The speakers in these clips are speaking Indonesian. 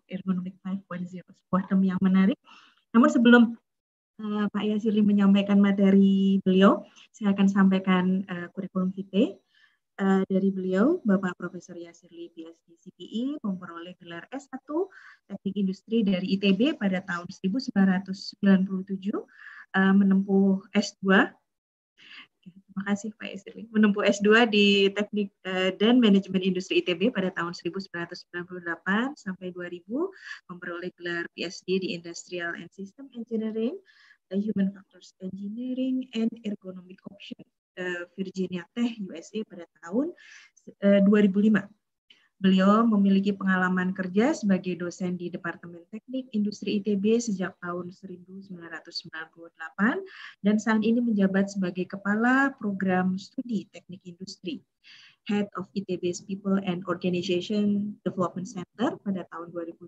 Ergonomic 5.0, sebuah term yang menarik. Namun sebelum Pak Yasirli menyampaikan materi beliau, saya akan sampaikan kurikulum vitae dari beliau. Bapak Profesor Yasirli PhD CPI memperoleh gelar S1 Teknik Industri dari ITB pada tahun 1997, menempuh S2. Terima kasih Pak Yasirli. Menempuh S2 di Teknik dan Manajemen Industri ITB pada tahun 1998 sampai 2000, memperoleh gelar PhD di Industrial and System Engineering, Human Factors Engineering, and Ergonomic Option, Virginia Tech, USA pada tahun 2005. Beliau memiliki pengalaman kerja sebagai dosen di Departemen Teknik Industri ITB sejak tahun 1998 dan saat ini menjabat sebagai Kepala Program Studi Teknik Industri, Head of ITB's People and Organization Development Center pada tahun 2015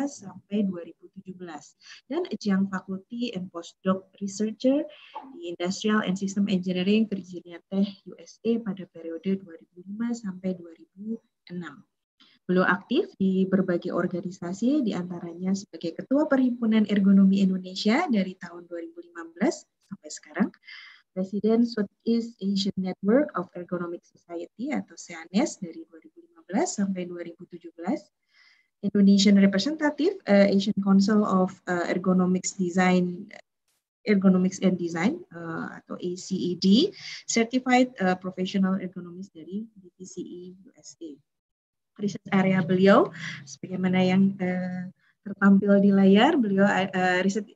sampai 2017 dan Adjunct Faculty and Postdoc Researcher di Industrial and System Engineering Virginia Tech USA pada periode 2005 sampai 2006. Beliau aktif di berbagai organisasi, diantaranya sebagai Ketua Perhimpunan Ergonomi Indonesia dari tahun 2015 sampai sekarang, Presiden Southeast Asian Network of Ergonomic Society atau SEANES dari 2015 sampai 2017, Indonesian Representative Asian Council of Ergonomics and Design atau ACED, Certified Professional Ergonomist dari DPCE USA. Research area beliau, sebagaimana yang tertampil di layar, beliau riset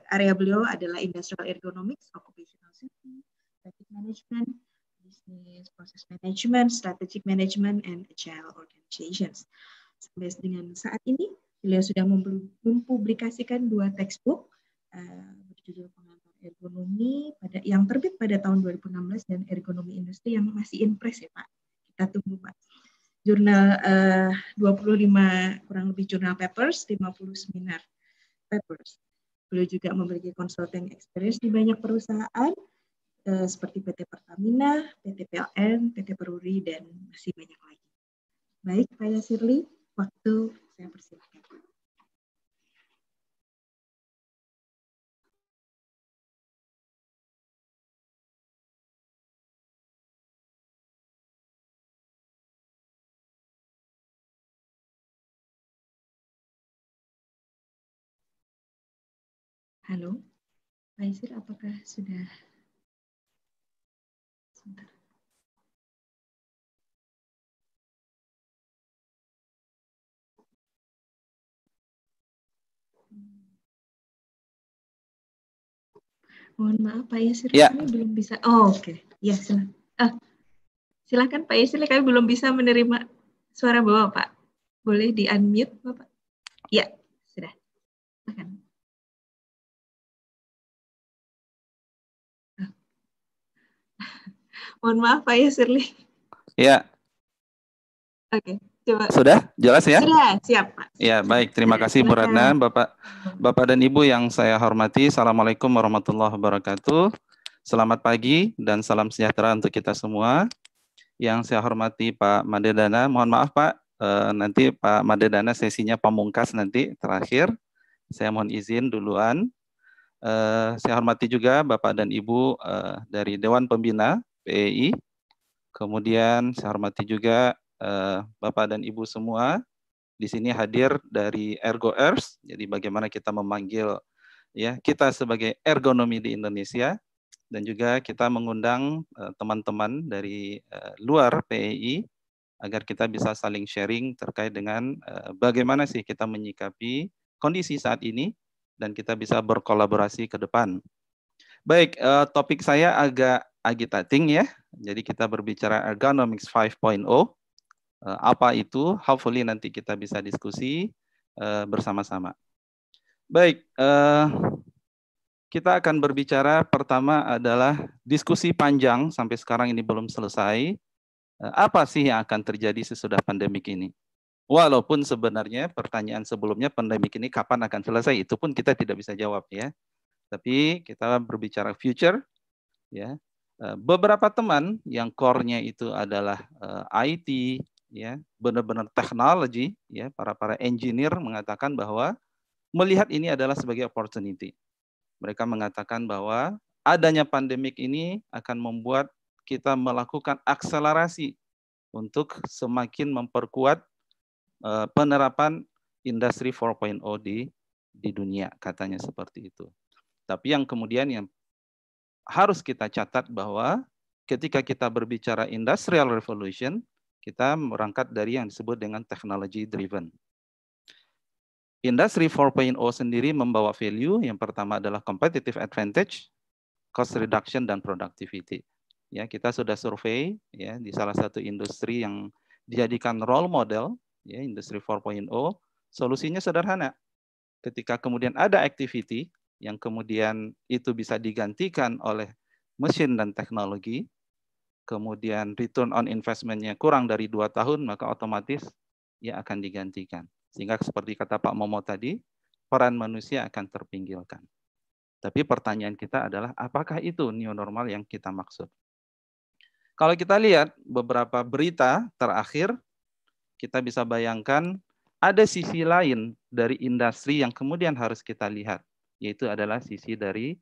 area beliau adalah Industrial Ergonomics, Occupational Safety, Traffic Management, Business Process Management, Strategic Management, and Agile Organizations. Sampai dengan saat ini, beliau sudah mempublikasikan 2 textbook berjudul Pengantar Ergonomi yang terbit pada tahun 2016 dan Ergonomi Industri yang masih in press ya Pak. Kita tunggu Pak. Jurnal 25 kurang lebih jurnal papers, 50 seminar papers. Beliau juga memiliki consulting experience di banyak perusahaan seperti PT Pertamina, PT PLN, PT Peruri, dan masih banyak lagi. Baik, Pak Yasirli, waktu saya persilakan. Halo, Pak Yasir, apakah sudah? Sebentar. Mohon maaf Pak Yasir, kami belum bisa. Oh, oke. Ya, silakan. Silakan Pak Yasir, kami belum bisa menerima suara Bapak, Pak. Boleh di-unmute, Bapak? Ya, sudah. Silakan. Mohon maaf Pak Yasirli. Ya. Oke, coba. Sudah jelas ya? Sudah, siap Pak. Ya, baik. Terima kasih Bu Ratna, Bapak dan Ibu yang saya hormati. Assalamualaikum warahmatullahi wabarakatuh. Selamat pagi dan salam sejahtera untuk kita semua. Yang saya hormati Pak Madedana, mohon maaf Pak, nanti Pak Madedana sesinya pamungkas nanti terakhir. Saya mohon izin duluan. Saya hormati juga Bapak dan Ibu dari Dewan Pembina PEI. Kemudian saya hormati juga Bapak dan Ibu semua di sini hadir dari ErgoErs. Jadi bagaimana kita memanggil ya kita sebagai ergonomi di Indonesia, dan juga kita mengundang teman-teman dari luar PEI agar kita bisa saling sharing terkait dengan bagaimana sih kita menyikapi kondisi saat ini dan kita bisa berkolaborasi ke depan. Baik, topik saya agak agitating ya. Jadi kita berbicara Ergonomics 5.0. Apa itu? Hopefully nanti kita bisa diskusi bersama-sama. Baik, kita akan berbicara pertama adalah diskusi panjang sampai sekarang ini belum selesai. Apa sih yang akan terjadi sesudah pandemik ini? Walaupun sebenarnya pertanyaan sebelumnya pandemik ini kapan akan selesai, itu pun kita tidak bisa jawab ya. Tapi kita berbicara future ya. Beberapa teman yang core-nya itu adalah IT, ya, benar-benar teknologi, ya, para engineer mengatakan bahwa melihat ini adalah sebagai opportunity. Mereka mengatakan bahwa adanya pandemik ini akan membuat kita melakukan akselerasi untuk semakin memperkuat penerapan industri 4.0 di dunia, katanya seperti itu. Tapi yang kemudian yang harus kita catat bahwa ketika kita berbicara industrial revolution, kita berangkat dari yang disebut dengan technology driven. Industri 4.0 sendiri membawa value, yang pertama adalah competitive advantage, cost reduction, dan productivity. Ya, kita sudah survei ya di salah satu industri yang dijadikan role model, ya, industri 4.0, solusinya sederhana. Ketika kemudian ada activity yang kemudian itu bisa digantikan oleh mesin dan teknologi, kemudian return on investment-nya kurang dari 2 tahun, maka otomatis ya akan digantikan. Sehingga seperti kata Pak Momo tadi, peran manusia akan terpinggirkan. Tapi pertanyaan kita adalah, apakah itu new normal yang kita maksud? Kalau kita lihat beberapa berita terakhir, kita bisa bayangkan ada sisi lain dari industri yang kemudian harus kita lihat, yaitu adalah sisi dari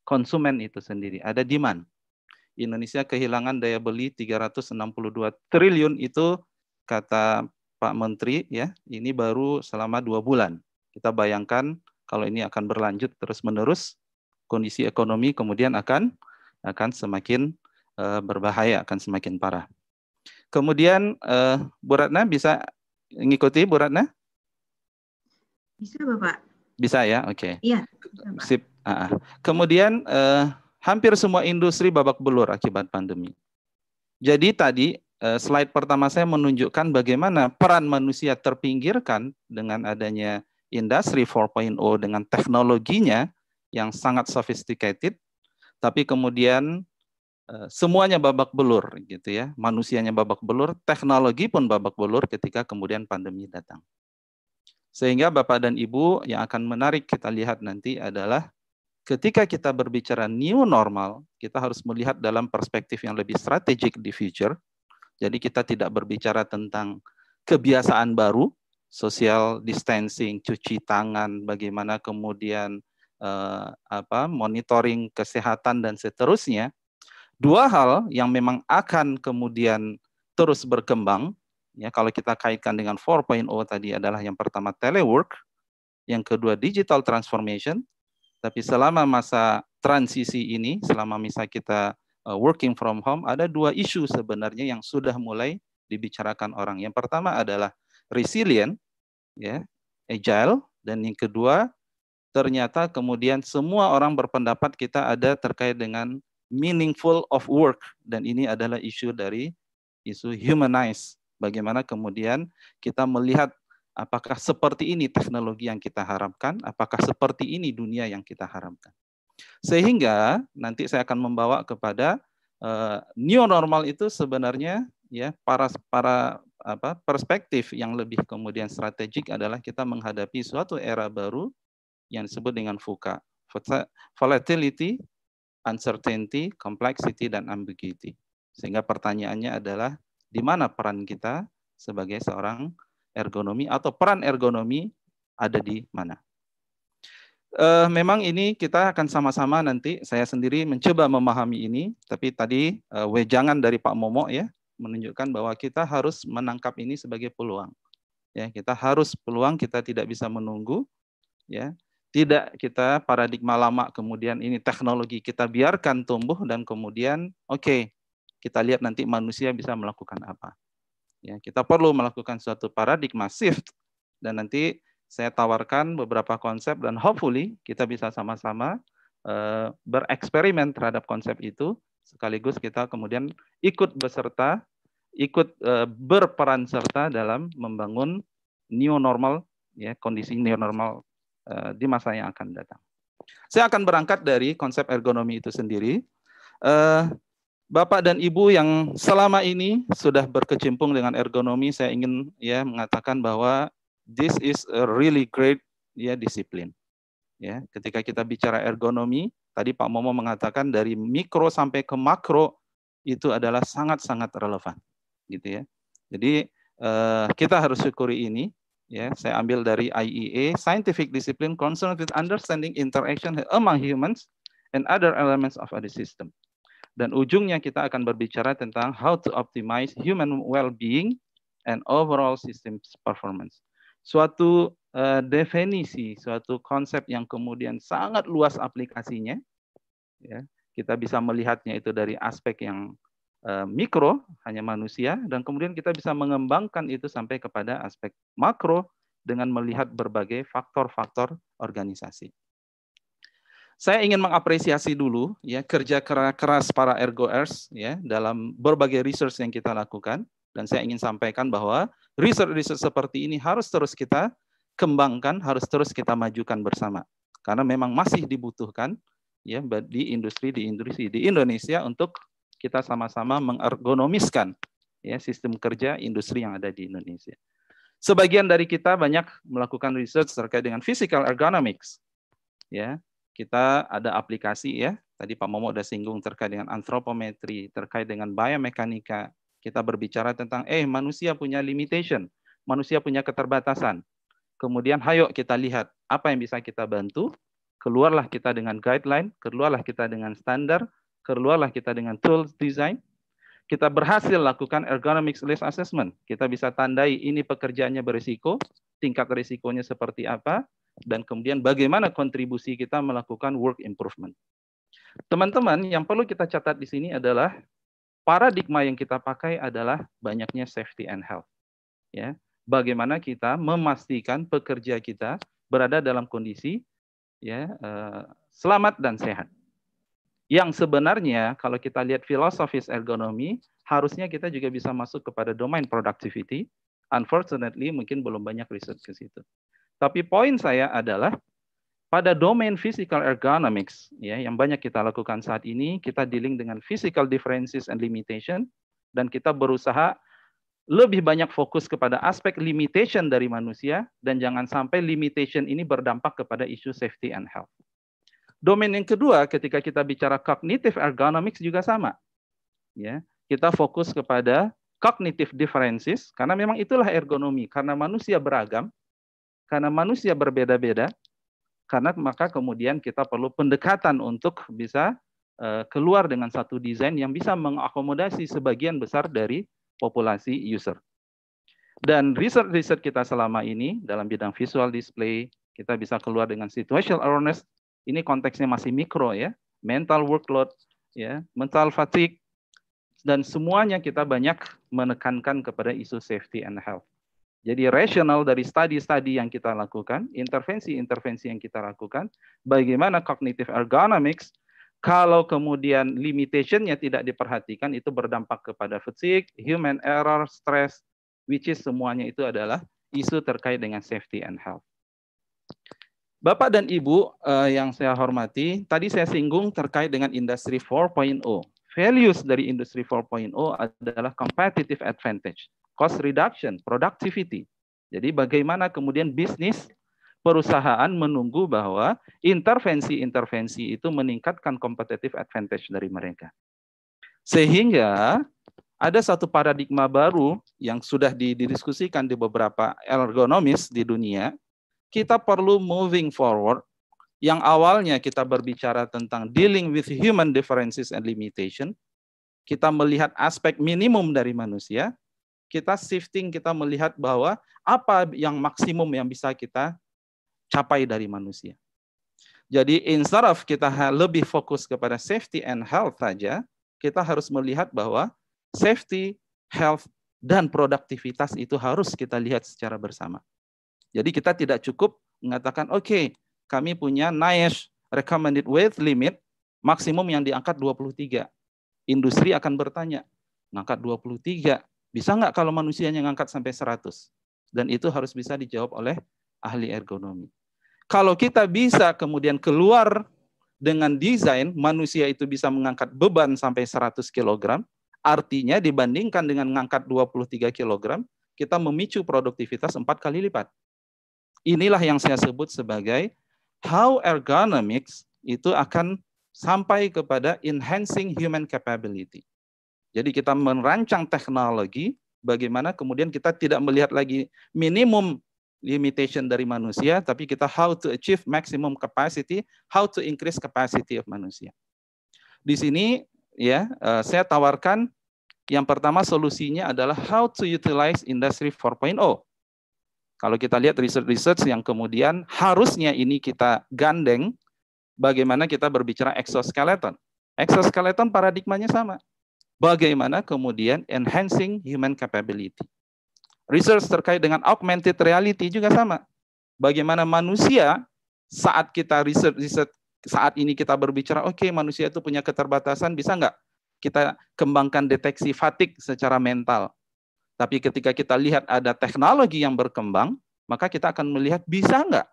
konsumen itu sendiri. Ada demand. Indonesia kehilangan daya beli 362 triliun itu kata Pak Menteri, ya, ini baru selama 2 bulan. Kita bayangkan kalau ini akan berlanjut terus-menerus, kondisi ekonomi kemudian akan semakin berbahaya, akan semakin parah. Kemudian Bu Ratna bisa mengikuti, Bu Ratna? Bisa, Bapak. Bisa ya, oke. Iya. Sip. Kemudian hampir semua industri babak belur akibat pandemi. Jadi tadi slide pertama saya menunjukkan bagaimana peran manusia terpinggirkan dengan adanya industri 4.0 dengan teknologinya yang sangat sophisticated, tapi kemudian semuanya babak belur gitu ya. Manusianya babak belur, teknologi pun babak belur ketika kemudian pandemi datang. Sehingga Bapak dan Ibu yang akan menarik kita lihat nanti adalah ketika kita berbicara new normal, kita harus melihat dalam perspektif yang lebih strategik di future. Jadi kita tidak berbicara tentang kebiasaan baru, social distancing, cuci tangan, bagaimana kemudian monitoring kesehatan dan seterusnya. Dua hal yang memang akan kemudian terus berkembang, ya, kalau kita kaitkan dengan 4.0 tadi adalah yang pertama telework, yang kedua digital transformation. Tapi selama masa transisi ini, selama misa kita working from home, ada 2 isu sebenarnya yang sudah mulai dibicarakan orang. Yang pertama adalah resilient, ya, agile, dan yang kedua ternyata kemudian semua orang berpendapat kita ada terkait dengan meaningful of work, dan ini adalah isu dari isu humanize. Bagaimana kemudian kita melihat apakah seperti ini teknologi yang kita harapkan, apakah seperti ini dunia yang kita harapkan. Sehingga nanti saya akan membawa kepada new normal itu sebenarnya ya perspektif yang lebih kemudian strategik adalah kita menghadapi suatu era baru yang disebut dengan VUCA, volatility, uncertainty, complexity, dan ambiguity. Sehingga pertanyaannya adalah di mana peran kita sebagai seorang ergonomi atau peran ergonomi ada di mana. Memang ini kita akan sama-sama nanti, saya sendiri mencoba memahami ini, tapi tadi wejangan dari Pak Momo ya menunjukkan bahwa kita harus menangkap ini sebagai peluang. Ya, kita harus peluang, kita tidak bisa menunggu, ya. Tidak kita paradigma lama kemudian ini teknologi kita biarkan tumbuh dan kemudian oke, kita lihat nanti manusia bisa melakukan apa. Ya, kita perlu melakukan suatu paradigma shift dan nanti saya tawarkan beberapa konsep dan hopefully kita bisa sama-sama bereksperimen terhadap konsep itu sekaligus kita kemudian ikut beserta, ikut berperan serta dalam membangun new normal, ya, kondisi new normal di masa yang akan datang. Saya akan berangkat dari konsep ergonomi itu sendiri. Bapak dan Ibu yang selama ini sudah berkecimpung dengan ergonomi, saya ingin ya mengatakan bahwa this is a really great ya disiplin. Ya, ketika kita bicara ergonomi, tadi Pak Momo mengatakan dari mikro sampai ke makro itu adalah sangat-sangat relevan, gitu ya. Jadi kita harus syukuri ini. Ya, saya ambil dari IEA, Scientific Discipline Concerned with Understanding Interaction Among Humans and Other Elements of the System. Dan ujungnya kita akan berbicara tentang how to optimize human well-being and overall system performance. Suatu definisi, suatu konsep yang kemudian sangat luas aplikasinya. Ya, kita bisa melihatnya itu dari aspek yang mikro, hanya manusia, dan kemudian kita bisa mengembangkan itu sampai kepada aspek makro dengan melihat berbagai faktor-faktor organisasi. Saya ingin mengapresiasi dulu ya kerja keras para ergoers ya dalam berbagai research yang kita lakukan, dan saya ingin sampaikan bahwa research seperti ini harus terus kita kembangkan, harus terus kita majukan bersama, karena memang masih dibutuhkan ya di industri di Indonesia untuk kita sama-sama mengergonomiskan ya sistem kerja industri yang ada di Indonesia. Sebagian dari kita banyak melakukan research terkait dengan physical ergonomics. Ya, kita ada aplikasi ya. Tadi Pak Momo sudah singgung terkait dengan antropometri, terkait dengan biomekanika. Kita berbicara tentang manusia punya limitation, manusia punya keterbatasan. Kemudian hayo kita lihat apa yang bisa kita bantu. Keluarlah kita dengan guideline, keluarlah kita dengan standar, keluarlah kita dengan tools design. Kita berhasil lakukan ergonomics risk assessment. Kita bisa tandai ini pekerjaannya berisiko, tingkat risikonya seperti apa, dan kemudian bagaimana kontribusi kita melakukan work improvement. Teman-teman, yang perlu kita catat di sini adalah paradigma yang kita pakai adalah banyaknya safety and health. Ya, bagaimana kita memastikan pekerja kita berada dalam kondisi ya selamat dan sehat. Yang sebenarnya kalau kita lihat filosofis ergonomi, harusnya kita juga bisa masuk kepada domain productivity. Unfortunately, mungkin belum banyak research ke situ. Tapi poin saya adalah pada domain physical ergonomics, ya, yang banyak kita lakukan saat ini, kita dealing dengan physical differences and limitation, dan kita berusaha lebih banyak fokus kepada aspek limitation dari manusia, dan jangan sampai limitation ini berdampak kepada isu safety and health. Domain yang kedua, ketika kita bicara cognitive ergonomics juga sama. Ya, kita fokus kepada cognitive differences, karena memang itulah ergonomi. Karena manusia beragam, karena manusia berbeda-beda, karena maka kemudian kita perlu pendekatan untuk bisa keluar dengan satu desain yang bisa mengakomodasi sebagian besar dari populasi user. Dan research kita selama ini dalam bidang visual display, kita bisa keluar dengan situational awareness. Ini konteksnya masih mikro ya, mental workload, ya, mental fatigue, dan semuanya kita banyak menekankan kepada isu safety and health. Jadi rasional dari studi-studi yang kita lakukan, intervensi-intervensi yang kita lakukan, bagaimana cognitive ergonomics, kalau kemudian limitation-nya tidak diperhatikan, itu berdampak kepada fatigue, human error, stress, which is semuanya itu adalah isu terkait dengan safety and health. Bapak dan Ibu yang saya hormati, tadi saya singgung terkait dengan Industri 4.0. Values dari Industri 4.0 adalah competitive advantage, cost reduction, productivity. Jadi bagaimana kemudian bisnis perusahaan menunggu bahwa intervensi-intervensi itu meningkatkan competitive advantage dari mereka. Sehingga ada satu paradigma baru yang sudah didiskusikan di beberapa ergonomis di dunia. Kita perlu moving forward, yang awalnya kita berbicara tentang dealing with human differences and limitation, kita melihat aspek minimum dari manusia, kita shifting, kita melihat bahwa apa yang maksimum yang bisa kita capai dari manusia. Jadi instead of kita lebih fokus kepada safety and health saja, kita harus melihat bahwa safety, health, dan produktivitas itu harus kita lihat secara bersama. Jadi kita tidak cukup mengatakan, oke, kami punya NIOSH recommended weight limit, maksimum yang diangkat 23. Industri akan bertanya, ngangkat 23, bisa nggak kalau manusianya ngangkat sampai 100? Dan itu harus bisa dijawab oleh ahli ergonomi. Kalau kita bisa kemudian keluar dengan desain, manusia itu bisa mengangkat beban sampai 100 kg, artinya dibandingkan dengan mengangkat 23 kg, kita memicu produktivitas 4 kali lipat. Inilah yang saya sebut sebagai how ergonomics itu akan sampai kepada enhancing human capability. Jadi kita merancang teknologi Bagaimana kemudian kita tidak melihat lagi minimum limitation dari manusia, tapi kita how to achieve maximum capacity, how to increase capacity of manusia. Di sini ya saya tawarkan yang pertama solusinya adalah how to utilize Industry 4.0. Kalau kita lihat research yang kemudian harusnya ini kita gandeng, bagaimana kita berbicara exoskeleton. Exoskeleton paradigmanya sama. Bagaimana kemudian enhancing human capability. Research terkait dengan augmented reality juga sama. Bagaimana manusia saat kita riset saat ini kita berbicara, oke, manusia itu punya keterbatasan, bisa nggak kita kembangkan deteksi fatigue secara mental. Tapi ketika kita lihat ada teknologi yang berkembang, maka kita akan melihat bisa nggak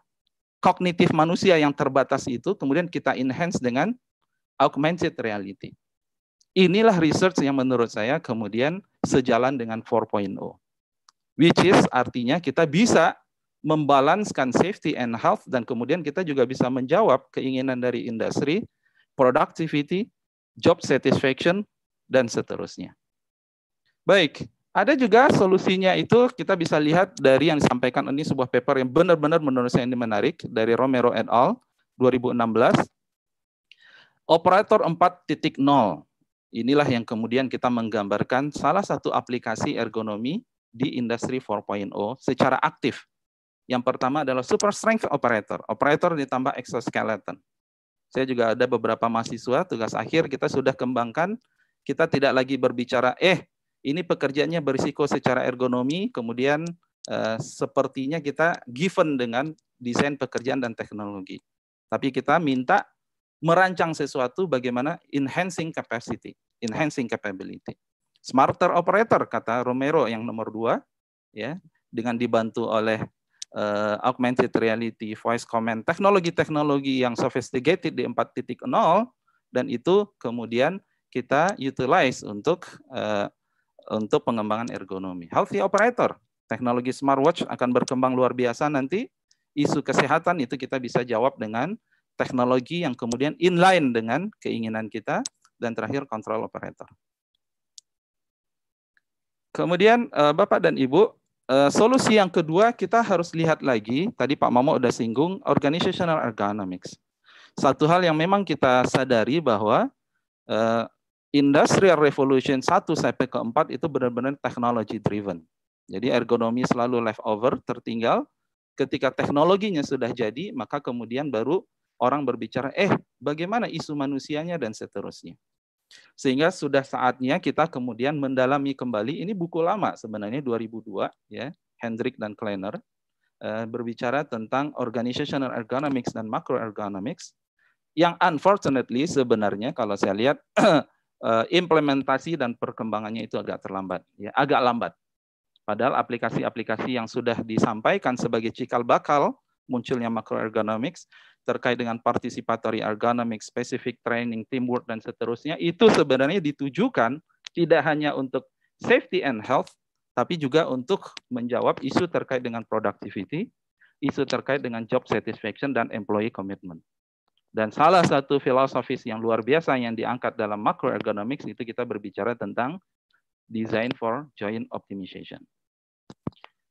kognitif manusia yang terbatas itu kemudian kita enhance dengan augmented reality. Inilah research yang menurut saya kemudian sejalan dengan 4.0. Which is artinya kita bisa membalanskan safety and health dan kemudian kita juga bisa menjawab keinginan dari industri, productivity, job satisfaction, dan seterusnya. Baik, ada juga solusinya itu kita bisa lihat dari yang disampaikan ini sebuah paper yang benar-benar menurut saya ini menarik dari Romero et al. 2016. Operator 4.0. Inilah yang kemudian kita menggambarkan salah satu aplikasi ergonomi di industri 4.0 secara aktif. Yang pertama adalah super strength operator. Operator ditambah exoskeleton. Saya juga ada beberapa mahasiswa tugas akhir kita sudah kembangkan. Kita tidak lagi berbicara, ini pekerjaannya berisiko secara ergonomi, kemudian sepertinya kita given dengan desain pekerjaan dan teknologi. Tapi kita minta merancang sesuatu bagaimana enhancing capacity, enhancing capability. Smarter operator, kata Romero yang nomor 2, ya, dengan dibantu oleh augmented reality, voice command, teknologi-teknologi yang sophisticated di 4.0, dan itu kemudian kita utilize untuk pengembangan ergonomi. Healthy operator, teknologi smartwatch akan berkembang luar biasa nanti. Isu kesehatan itu kita bisa jawab dengan teknologi yang kemudian inline dengan keinginan kita. Dan terakhir control operator. Kemudian Bapak dan Ibu, solusi yang kedua kita harus lihat lagi, tadi Pak Momo udah singgung, organizational ergonomics. Satu hal yang memang kita sadari bahwa Industrial Revolution 1 sampai ke 4 itu benar-benar technology driven. Jadi ergonomi selalu leftover, tertinggal. Ketika teknologinya sudah jadi, maka kemudian baru orang berbicara, bagaimana isu manusianya dan seterusnya. Sehingga sudah saatnya kita kemudian mendalami kembali, ini buku lama sebenarnya 2002, ya, Hendrik dan Kleiner, berbicara tentang organizational ergonomics dan macroergonomics, yang unfortunately sebenarnya kalau saya lihat implementasi dan perkembangannya itu agak terlambat, ya, agak lambat. Padahal aplikasi-aplikasi yang sudah disampaikan sebagai cikal bakal munculnya macroergonomics terkait dengan participatory ergonomics, specific training, teamwork, dan seterusnya, itu sebenarnya ditujukan tidak hanya untuk safety and health, tapi juga untuk menjawab isu terkait dengan productivity, isu terkait dengan job satisfaction, dan employee commitment. Dan salah satu filosofis yang luar biasa yang diangkat dalam macroergonomics itu kita berbicara tentang design for joint optimization.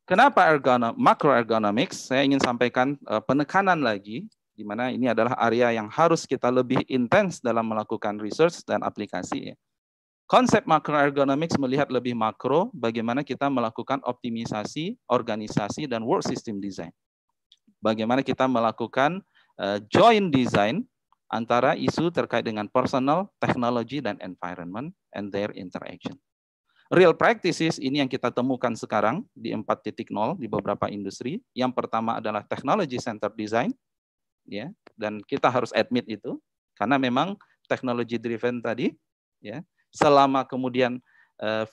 Kenapa macroergonomics? Saya ingin sampaikan penekanan lagi, di mana ini adalah area yang harus kita lebih intens dalam melakukan research dan aplikasi. Konsep macroergonomics melihat lebih makro, bagaimana kita melakukan optimisasi, organisasi, dan work system design. Bagaimana kita melakukan joint design antara isu terkait dengan personal, technology, dan environment, and their interaction. Real practices ini yang kita temukan sekarang di 4.0 di beberapa industri. Yang pertama adalah technology centered design, ya, dan kita harus admit itu karena memang technology driven tadi, ya, selama kemudian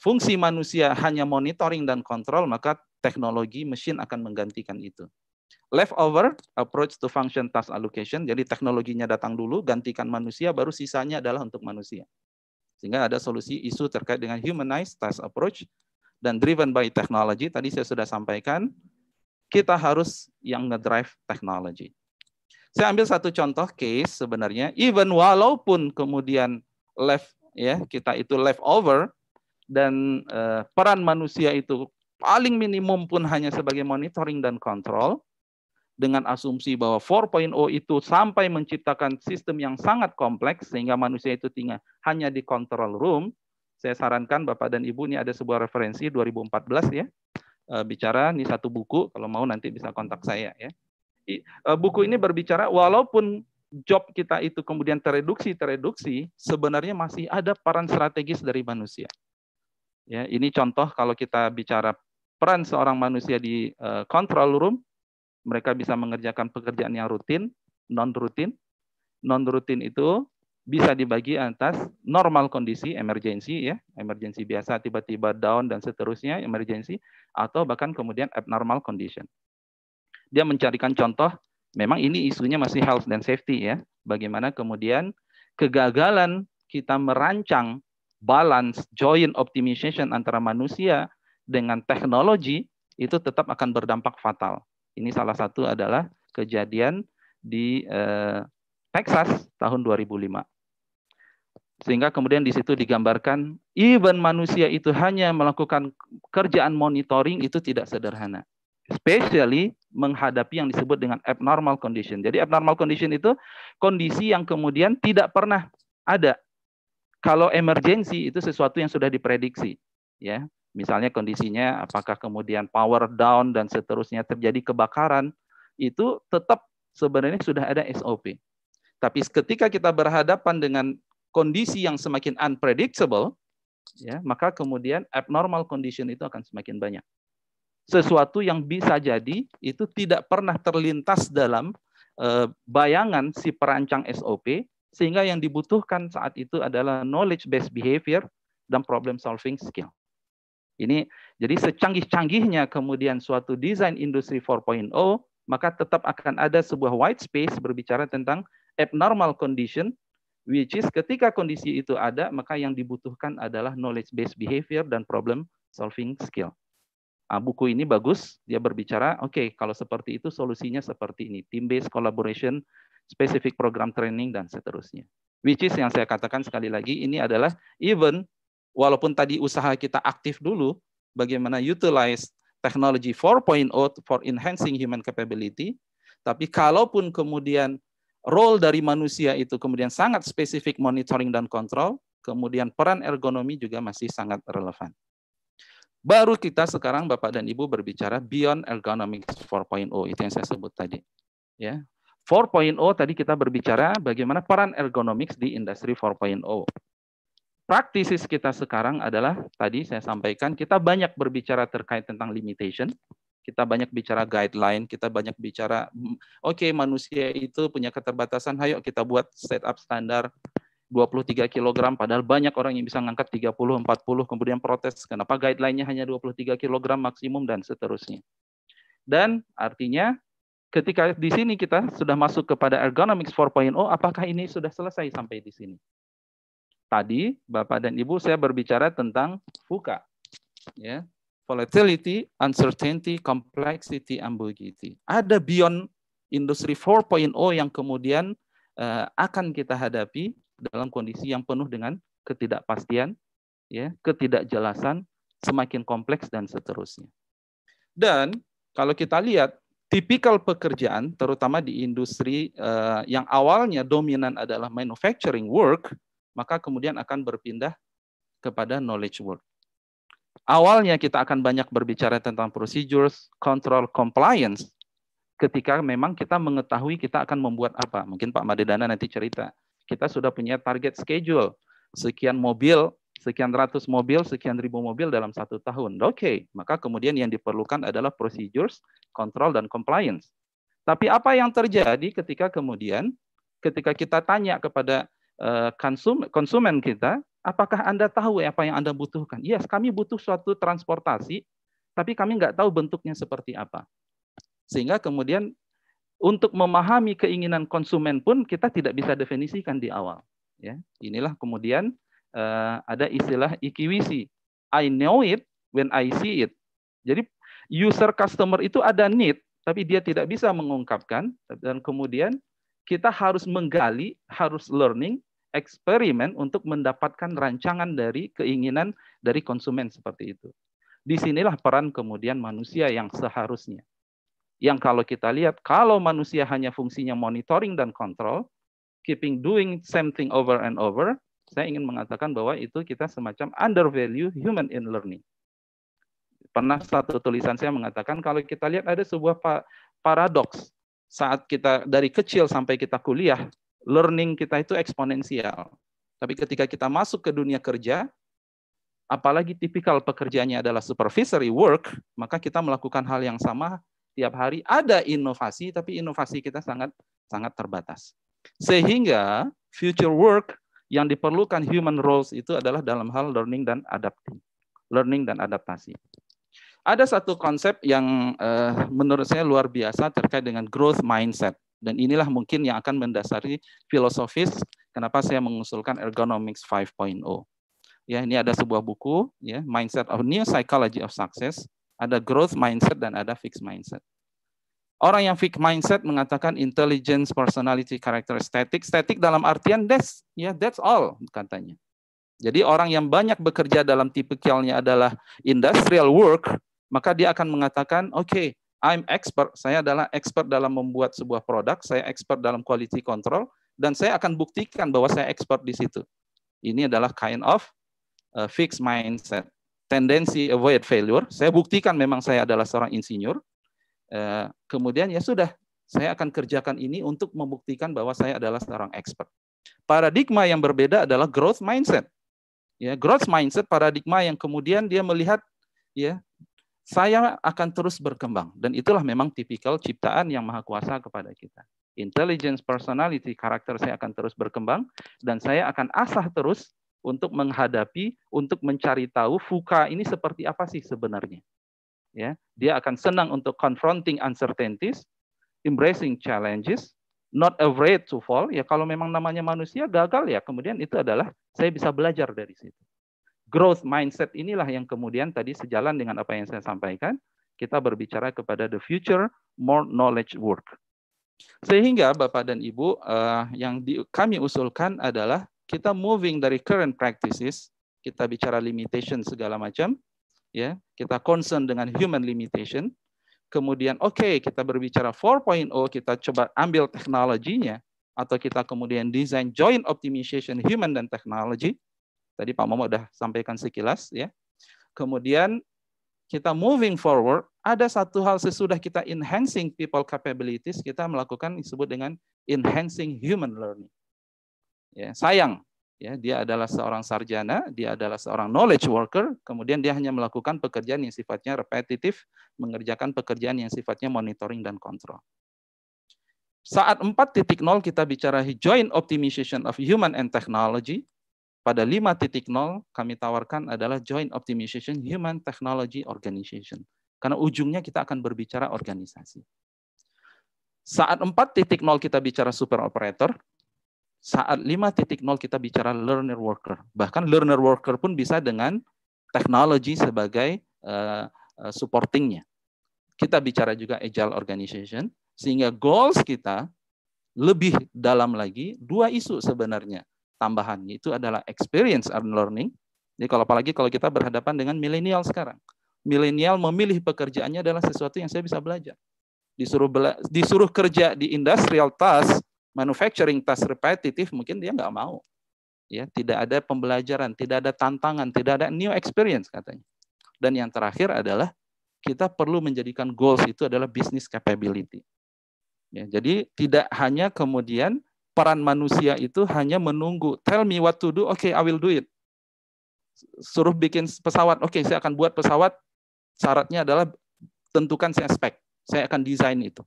fungsi manusia hanya monitoring dan kontrol, maka teknologi mesin akan menggantikan itu. Leftover approach to function task allocation, jadi teknologinya datang dulu, gantikan manusia, baru sisanya adalah untuk manusia. Sehingga ada solusi isu terkait dengan humanized task approach dan driven by technology. Tadi saya sudah sampaikan, kita harus yang ngedrive teknologi. Saya ambil satu contoh case sebenarnya, even walaupun kemudian kita itu leftover, dan peran manusia itu paling minimum pun hanya sebagai monitoring dan kontrol, dengan asumsi bahwa 4.0 itu sampai menciptakan sistem yang sangat kompleks sehingga manusia itu hanya di control room. Saya sarankan Bapak dan Ibu, ini ada sebuah referensi 2014 ya, bicara, ini satu buku, kalau mau nanti bisa kontak saya ya. Buku ini berbicara walaupun job kita itu kemudian tereduksi, sebenarnya masih ada peran strategis dari manusia. Ya, ini contoh kalau kita bicara peran seorang manusia di control room, mereka bisa mengerjakan pekerjaan yang rutin, non-rutin. Non-rutin itu bisa dibagi atas normal kondisi, emergency ya, emergency biasa tiba-tiba down dan seterusnya, emergency, atau bahkan kemudian abnormal condition. Dia mencarikan contoh, memang ini isunya masih health dan safety ya, bagaimana kemudian kegagalan kita merancang balance joint optimization antara manusia dengan teknologi itu tetap akan berdampak fatal. Ini salah satu adalah kejadian di Texas tahun 2005. Sehingga kemudian di situ digambarkan, even manusia itu hanya melakukan kerjaan monitoring itu tidak sederhana. Especially menghadapi yang disebut dengan abnormal condition. Jadi abnormal condition itu kondisi yang kemudian tidak pernah ada. Kalau emergency itu sesuatu yang sudah diprediksi. Ya, misalnya kondisinya apakah kemudian power down dan seterusnya, terjadi kebakaran, itu tetap sebenarnya sudah ada SOP. Tapi ketika kita berhadapan dengan kondisi yang semakin unpredictable, ya, maka kemudian abnormal condition itu akan semakin banyak. Sesuatu yang bisa jadi itu tidak pernah terlintas dalam bayangan si perancang SOP, sehingga yang dibutuhkan saat itu adalah knowledge based behavior dan problem solving skill. Ini jadi secanggih-canggihnya kemudian suatu desain industri 4.0, maka tetap akan ada sebuah white space berbicara tentang abnormal condition, which is ketika kondisi itu ada, maka yang dibutuhkan adalah knowledge based behavior dan problem solving skill. Buku ini bagus, dia berbicara, oke, kalau seperti itu solusinya seperti ini, team based collaboration, specific program training dan seterusnya. Which is yang saya katakan sekali lagi, ini adalah even walaupun tadi usaha kita aktif dulu, bagaimana utilize teknologi 4.0 for enhancing human capability, tapi kalaupun kemudian role dari manusia itu kemudian sangat spesifik monitoring dan kontrol, kemudian peran ergonomi juga masih sangat relevan. Baru kita sekarang Bapak dan Ibu berbicara beyond ergonomics 4.0, itu yang saya sebut tadi. Ya, 4.0 tadi kita berbicara bagaimana peran ergonomics di industri 4.0. Praktisi kita sekarang adalah, tadi saya sampaikan, kita banyak berbicara terkait tentang limitation, kita banyak bicara guideline, kita banyak bicara, oke, manusia itu punya keterbatasan, ayo kita buat setup standar 23 kg, padahal banyak orang yang bisa ngangkat 30, 40, kemudian protes, kenapa guideline-nya hanya 23 kg maksimum, dan seterusnya. Dan artinya, ketika di sini kita sudah masuk kepada ergonomics 4.0, apakah ini sudah selesai sampai di sini? Tadi Bapak dan Ibu saya berbicara tentang VUCA, ya, volatility, uncertainty, complexity, ambiguity. Ada beyond industri 4.0 yang kemudian akan kita hadapi dalam kondisi yang penuh dengan ketidakpastian, ya, ketidakjelasan, semakin kompleks dan seterusnya. Dan kalau kita lihat tipikal pekerjaan, terutama di industri yang awalnya dominan adalah manufacturing work, maka kemudian akan berpindah kepada knowledge work. Awalnya kita akan banyak berbicara tentang procedures, control, compliance, ketika memang kita mengetahui kita akan membuat apa. Mungkin Pak Madedana nanti cerita, kita sudah punya target schedule, sekian mobil, sekian ratus mobil, sekian ribu mobil dalam 1 tahun. Oke, maka kemudian yang diperlukan adalah procedures, control, dan compliance. Tapi apa yang terjadi ketika kemudian, ketika kita tanya kepada konsumen kita, apakah Anda tahu apa yang Anda butuhkan? Yes, kami butuh suatu transportasi, tapi kami nggak tahu bentuknya seperti apa. Sehingga kemudian untuk memahami keinginan konsumen pun kita tidak bisa definisikan di awal. Ya, inilah kemudian ada istilah IQVC. I know it when I see it. Jadi user customer itu ada need, tapi dia tidak bisa mengungkapkan, dan kemudian kita harus menggali, harus learning, eksperimen untuk mendapatkan rancangan dari keinginan dari konsumen seperti itu. Disinilah peran kemudian manusia yang seharusnya. Yang kalau kita lihat, kalau manusia hanya fungsinya monitoring dan kontrol, doing same thing over and over, saya ingin mengatakan bahwa itu kita semacam undervalue human in learning. Pernah satu tulisan saya mengatakan kalau kita lihat ada sebuah paradoks saat kita dari kecil sampai kita kuliah, learning kita itu eksponensial. Tapi ketika kita masuk ke dunia kerja, apalagi tipikal pekerjaannya adalah supervisory work, maka kita melakukan hal yang sama tiap hari. Ada inovasi, tapi inovasi kita sangat terbatas. Sehingga future work yang diperlukan human roles itu adalah dalam hal learning dan adaptasi. Ada satu konsep yang menurut saya luar biasa terkait dengan growth mindset. Dan inilah mungkin yang akan mendasari filosofis kenapa saya mengusulkan Ergonomics 5.0. Ya, ini ada sebuah buku, ya, Mindset of New Psychology of Success. Ada growth mindset dan ada fixed mindset. Orang yang fixed mindset mengatakan intelligence, personality, character, static dalam artian that's all katanya. Jadi orang yang banyak bekerja dalam tipikalnya adalah industrial work, maka dia akan mengatakan, okay, I'm expert, saya adalah expert dalam membuat sebuah produk, saya expert dalam quality control, dan saya akan buktikan bahwa saya expert di situ. Ini adalah kind of fixed mindset. Tendensi avoid failure, saya buktikan memang saya adalah seorang insinyur, kemudian ya sudah, saya akan kerjakan ini untuk membuktikan bahwa saya adalah seorang expert. Paradigma yang berbeda adalah growth mindset. Ya, growth mindset paradigma yang kemudian dia melihat, ya, saya akan terus berkembang, dan itulah memang tipikal ciptaan yang maha kuasa kepada kita. Intelligence, personality, karakter saya akan terus berkembang, dan saya akan asah terus untuk menghadapi, untuk mencari tahu VUCA ini seperti apa sih sebenarnya. Ya, dia akan senang untuk confronting uncertainties, embracing challenges, not afraid to fall. Ya, kalau memang namanya manusia gagal ya, kemudian itu adalah saya bisa belajar dari situ. Growth mindset inilah yang kemudian tadi sejalan dengan apa yang saya sampaikan, kita berbicara kepada the future more knowledge work. Sehingga Bapak dan Ibu, yang kami usulkan adalah kita moving dari current practices, kita bicara limitation segala macam, ya, kita concern dengan human limitation, kemudian oke, kita berbicara 4.0, kita coba ambil teknologinya, atau kita kemudian design joint optimization human dan teknologi. Tadi Pak Momo sudah sampaikan sekilas, ya. Kemudian kita moving forward, ada satu hal sesudah kita enhancing people capabilities, kita melakukan disebut dengan enhancing human learning. Ya, sayang, ya, dia adalah seorang sarjana, dia adalah seorang knowledge worker, kemudian dia hanya melakukan pekerjaan yang sifatnya repetitif, mengerjakan pekerjaan yang sifatnya monitoring dan kontrol. Saat 4.0 kita bicara joint optimization of human and technology. Pada 5.0 kami tawarkan adalah joint optimization human technology organization. Karena ujungnya kita akan berbicara organisasi. Saat 4.0 kita bicara super operator, saat 5.0 kita bicara learner worker. Bahkan learner worker pun bisa dengan teknologi sebagai supportingnya. Kita bicara juga agile organization, sehingga goals kita lebih dalam lagi, 2 isu sebenarnya. Tambahan itu adalah experience and learning. Jadi apalagi kalau kita berhadapan dengan milenial sekarang. Milenial memilih pekerjaannya adalah sesuatu yang saya bisa belajar. Disuruh kerja di industrial task, manufacturing task repetitif, mungkin dia nggak mau. Ya, tidak ada pembelajaran, tidak ada tantangan, tidak ada new experience katanya. Dan yang terakhir adalah kita perlu menjadikan goals itu adalah business capability. Ya, jadi tidak hanya kemudian peran manusia itu hanya menunggu, tell me what to do, okay, I will do it. Suruh bikin pesawat, okay, saya akan buat pesawat, syaratnya adalah tentukan saya spek, saya akan desain itu.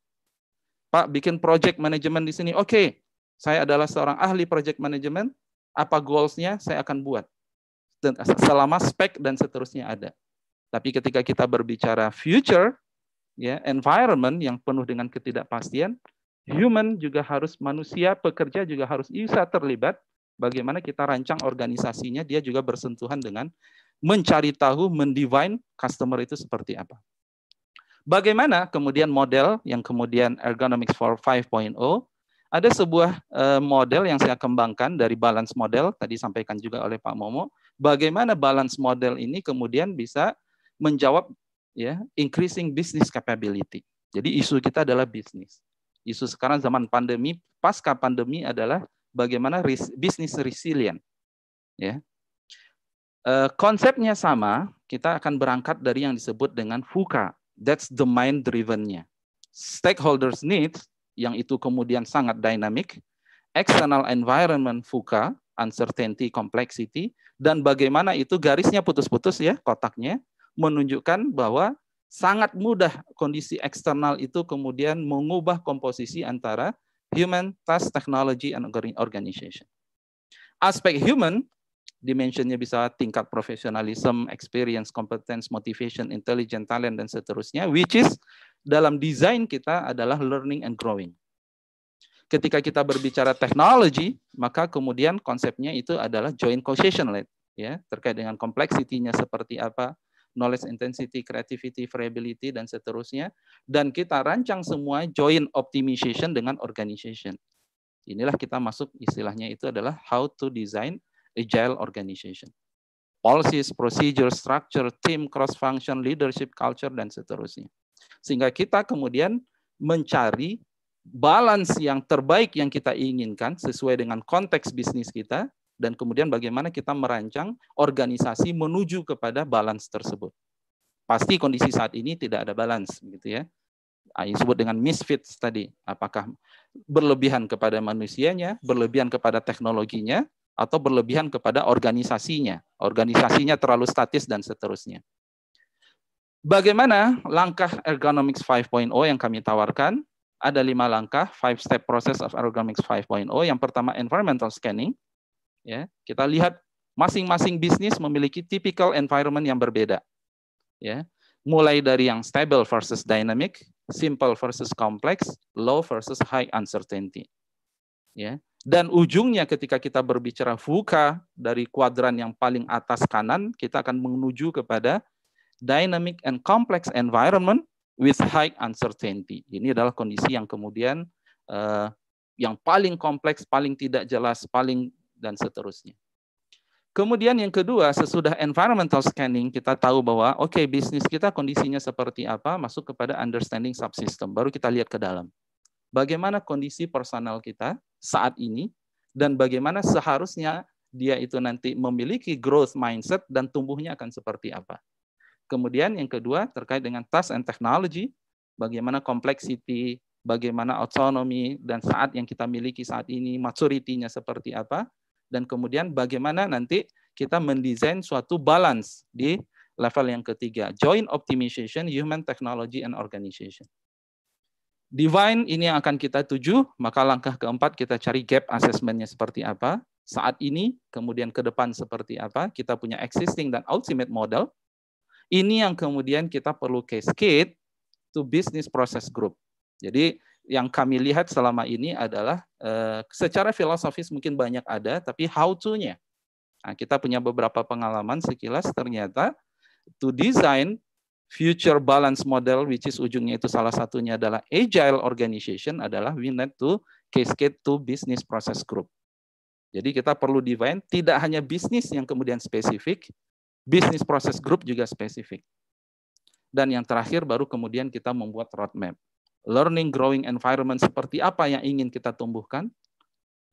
Pak, bikin project management di sini, okay, saya adalah seorang ahli project management, apa goals-nya saya akan buat. Selama spek dan seterusnya ada. Tapi ketika kita berbicara future, ya, environment yang penuh dengan ketidakpastian, human juga harus, manusia pekerja juga harus bisa terlibat. Bagaimana kita rancang organisasinya, dia juga bersentuhan dengan mencari tahu, mendefine customer itu seperti apa. Bagaimana kemudian model yang kemudian Ergonomics 5.0, Ada sebuah model yang saya kembangkan dari balance model, tadi sampaikan juga oleh Pak Momo, bagaimana balance model ini kemudian bisa menjawab ya increasing business capability. Jadi isu kita adalah bisnis. Isu sekarang zaman pandemi, pasca pandemi adalah bagaimana bisnis resilient. Ya. Konsepnya sama, kita akan berangkat dari yang disebut dengan VUCA. That's the mind driven-nya. Stakeholders needs, yang itu kemudian sangat dynamic, external environment VUCA, uncertainty, complexity, dan bagaimana itu garisnya putus-putus ya, kotaknya, menunjukkan bahwa sangat mudah kondisi eksternal itu kemudian mengubah komposisi antara human, task, technology, and organization. Aspek human, dimensionnya bisa tingkat profesionalism, experience, competence, motivation, intelligence, talent, dan seterusnya, which is dalam desain kita adalah learning and growing. Ketika kita berbicara teknologi, maka kemudian konsepnya itu adalah joint causation led, ya, terkait dengan kompleksitinya seperti apa, knowledge intensity, creativity, variability, dan seterusnya. Dan kita rancang semua joint optimization dengan organization. Inilah kita masuk istilahnya itu adalah how to design agile organization. Policies, procedure, structure, team, cross-function, leadership, culture, dan seterusnya. Sehingga kita kemudian mencari balance yang terbaik yang kita inginkan sesuai dengan konteks bisnis kita, dan kemudian bagaimana kita merancang organisasi menuju kepada balance tersebut. Pasti kondisi saat ini tidak ada balance, gitu ya. Yang disebut dengan misfits tadi, apakah berlebihan kepada manusianya, berlebihan kepada teknologinya, atau berlebihan kepada organisasinya. Organisasinya terlalu statis dan seterusnya. Bagaimana langkah Ergonomics 5.0 yang kami tawarkan? Ada 5 langkah, 5-step process of Ergonomics 5.0. Yang pertama, environmental scanning. Ya, kita lihat masing-masing bisnis memiliki typical environment yang berbeda. Ya, mulai dari yang stable versus dynamic, simple versus complex, low versus high uncertainty. Ya. Dan ujungnya ketika kita berbicara VUCA dari kuadran yang paling atas kanan, kita akan menuju kepada dynamic and complex environment with high uncertainty. Ini adalah kondisi yang kemudian yang paling kompleks, paling tidak jelas, paling dan seterusnya. Kemudian yang kedua, sesudah environmental scanning, kita tahu bahwa oke, bisnis kita kondisinya seperti apa, masuk kepada understanding subsystem. Baru kita lihat ke dalam. Bagaimana kondisi personal kita saat ini, dan bagaimana seharusnya dia itu nanti memiliki growth mindset dan tumbuhnya akan seperti apa. Kemudian yang kedua terkait dengan task and technology, bagaimana complexity, bagaimana autonomy, dan saat yang kita miliki saat ini, maturity-nya seperti apa, dan kemudian bagaimana nanti kita mendesain suatu balance di level yang ketiga, joint optimization, human, technology, and organization. Divine ini yang akan kita tuju, maka langkah keempat kita cari gap assessment-nya seperti apa, saat ini, kemudian ke depan seperti apa, kita punya existing dan ultimate model. Ini yang kemudian kita perlu cascade to business process group. Jadi yang kami lihat selama ini adalah secara filosofis mungkin banyak ada, tapi how to-nya. Nah, kita punya beberapa pengalaman sekilas ternyata to design future balance model, which is ujungnya itu salah satunya adalah agile organization, adalah we need to cascade to business process group. Jadi kita perlu define tidak hanya bisnis yang kemudian spesifik, business process group juga spesifik. Dan yang terakhir baru kemudian kita membuat roadmap. Learning growing environment seperti apa yang ingin kita tumbuhkan,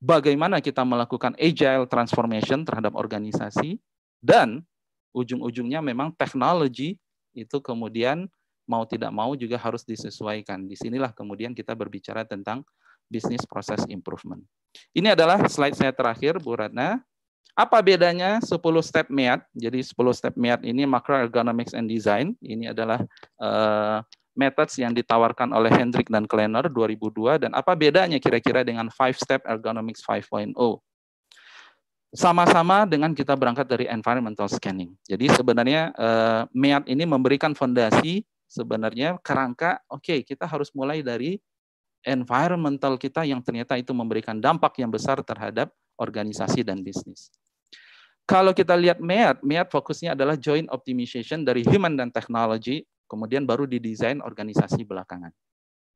bagaimana kita melakukan agile transformation terhadap organisasi, dan ujung-ujungnya memang teknologi itu kemudian mau tidak mau juga harus disesuaikan. Disinilah kemudian kita berbicara tentang business process improvement. Ini adalah slide saya terakhir, Bu Ratna. Apa bedanya 10 step MEAT? Jadi 10 step MEAT ini Macro Ergonomics and Design. Ini adalah methods yang ditawarkan oleh Hendrik dan Kleiner 2002. Dan apa bedanya kira-kira dengan 5-step Ergonomics 5.0? Sama-sama dengan kita berangkat dari environmental scanning. Jadi sebenarnya MEAT ini memberikan fondasi sebenarnya kerangka, oke, kita harus mulai dari environmental kita yang ternyata itu memberikan dampak yang besar terhadap organisasi dan bisnis. Kalau kita lihat MEAT fokusnya adalah joint optimization dari human dan technology, kemudian baru didesain organisasi belakangan.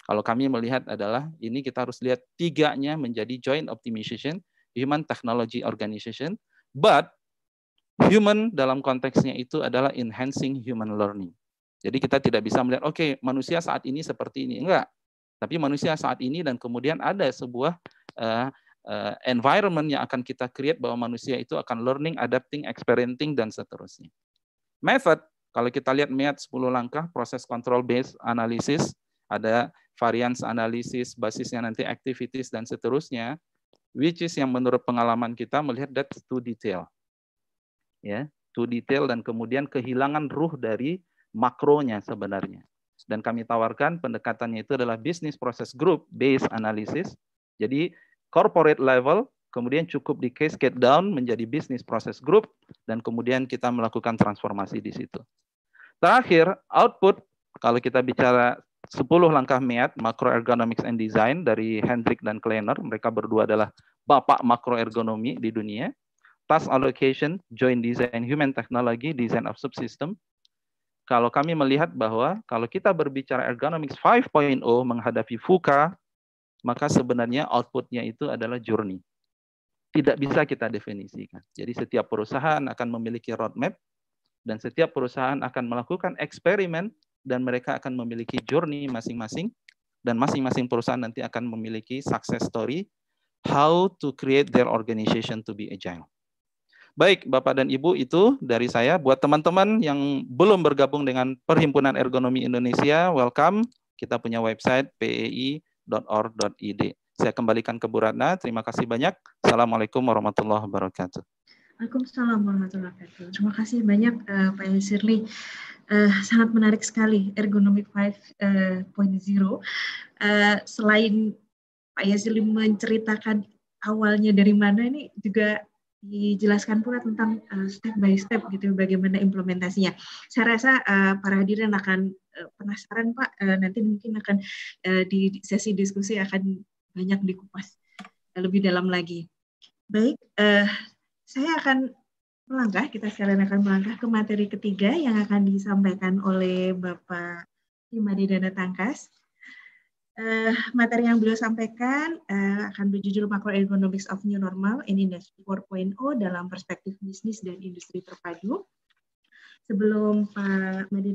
Kalau kami melihat adalah ini kita harus lihat tiganya menjadi joint optimization, human technology organization, but human dalam konteksnya itu adalah enhancing human learning. Jadi kita tidak bisa melihat, oke, manusia saat ini seperti ini. Enggak. Tapi manusia saat ini dan kemudian ada sebuah environment yang akan kita create bahwa manusia itu akan learning, adapting, experimenting, dan seterusnya. Method, kalau kita lihat MEAT 10 langkah, proses control based analysis, ada variance analysis, basisnya nanti activities, dan seterusnya, which is yang menurut pengalaman kita melihat that's too detail. Ya, too detail dan kemudian kehilangan ruh dari makronya sebenarnya. Dan kami tawarkan pendekatannya itu adalah business process group based analysis. Jadi corporate level, kemudian cukup di cascade down menjadi business process group, dan kemudian kita melakukan transformasi di situ. Terakhir, output, kalau kita bicara 10 langkah MEAT, Macroergonomics and Design, dari Hendrik dan Kleiner, mereka berdua adalah bapak makroergonomi di dunia. Task allocation, joint design, human technology, design of subsystem. Kalau kami melihat bahwa kalau kita berbicara ergonomics 5.0 menghadapi VUCA, maka sebenarnya outputnya itu adalah journey. Tidak bisa kita definisikan. Jadi setiap perusahaan akan memiliki roadmap, dan setiap perusahaan akan melakukan eksperimen, dan mereka akan memiliki journey masing-masing, dan masing-masing perusahaan nanti akan memiliki success story, how to create their organization to be agile. Baik, Bapak dan Ibu, itu dari saya. Buat teman-teman yang belum bergabung dengan Perhimpunan Ergonomi Indonesia, welcome. Kita punya website pei.org.id. Saya kembalikan ke Bu Ratna. Terima kasih banyak. Assalamualaikum warahmatullahi wabarakatuh. Waalaikumsalam warahmatullahi wabarakatuh. Terima kasih banyak Pak Yusirli. Sangat menarik sekali Ergonomic 5.0. Selain Pak Yusirli menceritakan awalnya dari mana, ini juga dijelaskan pula tentang step by step gitu bagaimana implementasinya. Saya rasa para hadirin akan penasaran Pak, nanti mungkin akan di sesi diskusi akan banyak dikupas lebih dalam lagi. Baik, saya akan kita sekalian akan melangkah ke materi ketiga yang akan disampaikan oleh Bapak Himadidana Tangkas. Materi yang beliau sampaikan akan berjudul Macroeconomics of New Normal in Industry 4.0 dalam perspektif bisnis dan industri terpadu. Sebelum Pak Madidana